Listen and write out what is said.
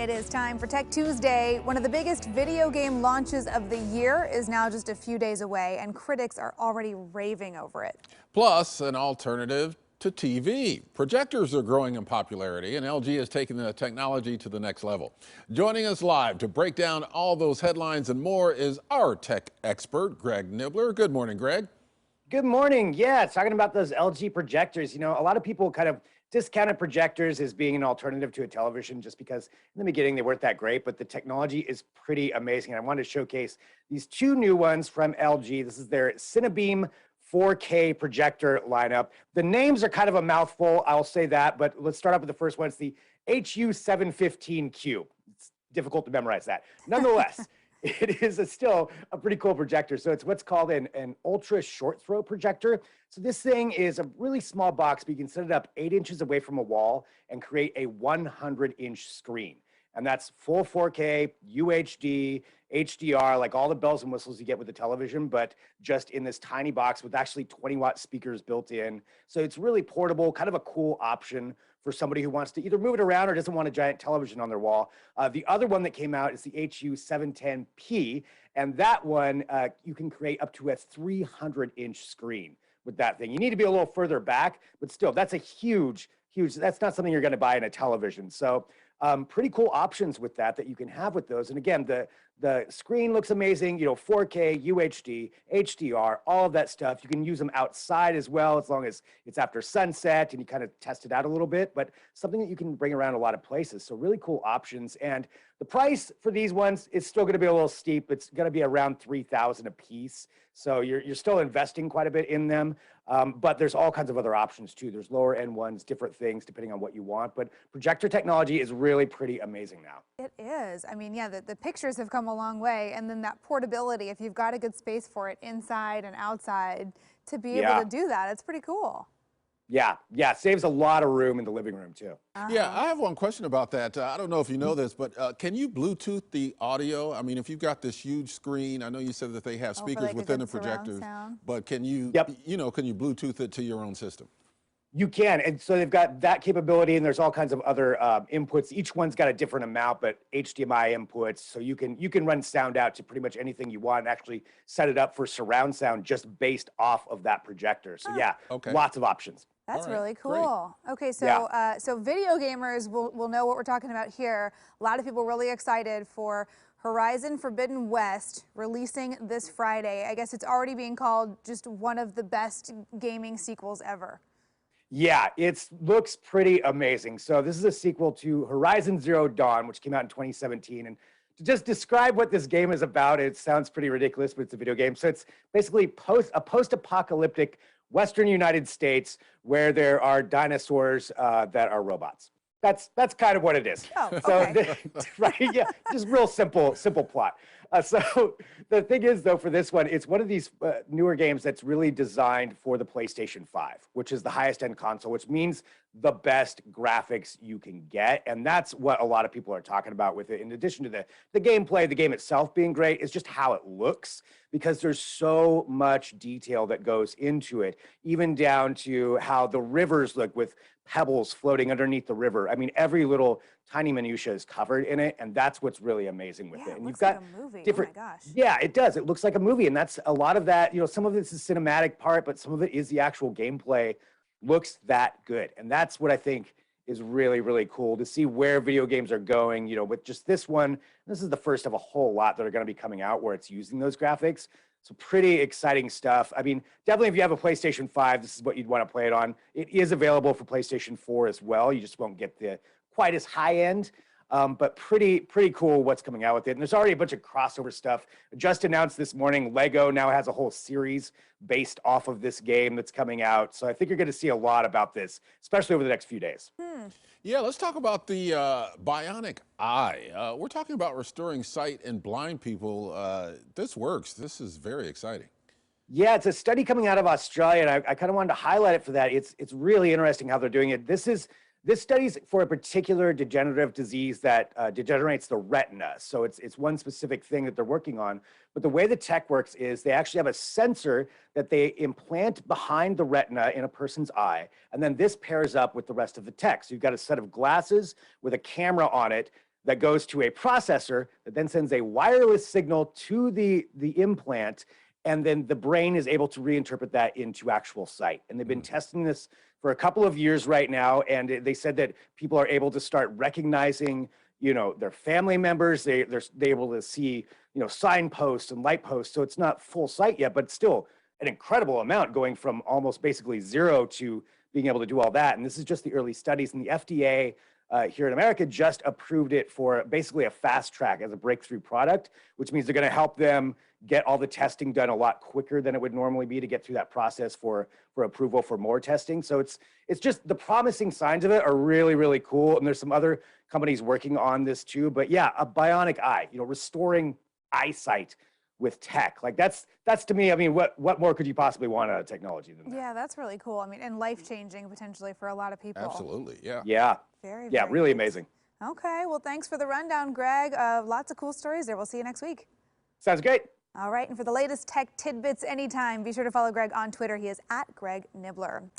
It is time for Tech Tuesday. One of the biggest video game launches of the year is now just a few days away, and critics are already raving over it. Plus, an alternative to TV. Projectors are growing in popularity, and LG is taking the technology to the next level. Joining us live to break down all those headlines and more is our tech expert, Greg Nibbler. Good morning, Greg. Good morning. Yeah, talking about those LG projectors. You know, a lot of people kind of discounted projectors as being an alternative to a television just because in the beginning they weren't that great, but the technology is pretty amazing. And I wanted to showcase these two new ones from LG. This is their Cinebeam 4K projector lineup. The names are kind of a mouthful, I'll say that, but let's start off with the first one. It's the HU715Q. It's difficult to memorize that. Nonetheless, it is still a pretty cool projector. So it's what's called an ultra short throw projector. So this thing is a really small box, but you can set it up 8 inches away from a wall and create a 100-inch screen. And that's full 4K, UHD, HDR, like all the bells and whistles you get with the television, but just in this tiny box with actually 20-watt speakers built in. So it's really portable, kind of a cool option for somebody who wants to either move it around or doesn't want a giant television on their wall. The other one that came out is the HU710P, and that one, you can create up to a 300-inch screen with that thing. You need to be a little further back, but still, that's a huge, that's not something you're gonna buy in a television. So pretty cool options with that you can have with those. And again, the screen looks amazing, you know, 4K, UHD, HDR, all of that stuff. You can use them outside as well, as long as it's after sunset and you kind of test it out a little bit, but something that you can bring around a lot of places. So really cool options. And the price for these ones is still gonna be a little steep. It's gonna be around $3,000 a piece. So you're still investing quite a bit in them, but there's all kinds of other options too. There's lower end ones, different things depending on what you want, but projector technology is really pretty amazing now. It is. I mean, yeah, the pictures have come a long way, and then that portability, if you've got a good space for it inside and outside, to be able to do that, it's pretty cool. Yeah, saves a lot of room in the living room too. Yeah, I have one question about that. I don't know if you know this, but can you Bluetooth the audio? I mean, if you've got this huge screen, I know you said that they have speakers like within the projectors, but can you, can you Bluetooth it to your own system? You can, and so they've got that capability, and there's all kinds of other inputs. Each one's got a different amount, but HDMI inputs, so you can run sound out to pretty much anything you want and actually set it up for surround sound just based off of that projector. So yeah, lots of options. That's really cool. Great. Okay, so so video gamers will know what we're talking about here. A lot of people really excited for Horizon Forbidden West releasing this Friday. I guess it's already being called just one of the best gaming sequels ever. Yeah, it looks pretty amazing. So this is a sequel to Horizon Zero Dawn, which came out in 2017. And to just describe what this game is about, it sounds pretty ridiculous, but it's a video game. So it's basically a post-apocalyptic Western United States where there are dinosaurs that are robots. That's kind of what it is. Oh, okay. So, right? Yeah, just real simple plot. So the thing is, though, for this one, it's one of these newer games that's really designed for the PlayStation 5, which is the highest end console, which means the best graphics you can get. And that's what a lot of people are talking about with it. In addition to the gameplay, the game itself being great, is just how it looks, because there's so much detail that goes into it, even down to how the rivers look with pebbles floating underneath the river. I mean, every little tiny minutia is covered in it, and that's what's really amazing with it. And you've got like a movie. Different, oh my gosh. Yeah, it does. It looks like a movie, and that's a lot of that. You know, some of this is cinematic part, but some of it is the actual gameplay looks that good, and that's what I think is really, really cool to see where video games are going. You know, with just this one, this is the first of a whole lot that are going to be coming out where it's using those graphics. So pretty exciting stuff. I mean, definitely if you have a PlayStation 5, this is what you'd want to play it on. It is available for PlayStation 4 as well. You just won't get the quite as high end, but pretty cool what's coming out with it. And there's already a bunch of crossover stuff. Just announced this morning, Lego now has a whole series based off of this game that's coming out. So I think you're going to see a lot about this, especially over the next few days. Yeah, let's talk about the Bionic eye. We're talking about restoring sight in blind people. This works. This is very exciting. Yeah, it's a study coming out of Australia, and I kind of wanted to highlight it for that. It's really interesting how they're doing it. This study's for a particular degenerative disease that degenerates the retina. So it's one specific thing that they're working on. But the way the tech works is they actually have a sensor that they implant behind the retina in a person's eye. And then this pairs up with the rest of the tech. So you've got a set of glasses with a camera on it that goes to a processor that then sends a wireless signal to the implant, and then the brain is able to reinterpret that into actual sight. And they've been testing this for a couple of years right now, and they said that people are able to start recognizing, their family members. They're able to see, signposts and light posts. So it's not full sight yet, but it's still an incredible amount, going from almost basically zero to being able to do all that. And this is just the early studies, and the FDA here in America just approved it for basically a fast track as a breakthrough product, which means they're going to help them get all the testing done a lot quicker than it would normally be to get through that process for approval for more testing. So it's just, the promising signs of it are really, really cool. And there's some other companies working on this too. But yeah, a bionic eye, restoring eyesight with tech. Like that's to me, I mean, what more could you possibly want out of technology than that? Yeah, that's really cool. I mean, and life-changing potentially for a lot of people. Absolutely, yeah. Yeah. Very Really nice. amazing. Okay, well, thanks for the rundown, Greg. Lots of cool stories there. We'll see you next week. Sounds great. All right, and for the latest tech tidbits anytime, be sure to follow Greg on Twitter. He is @GregNibbler.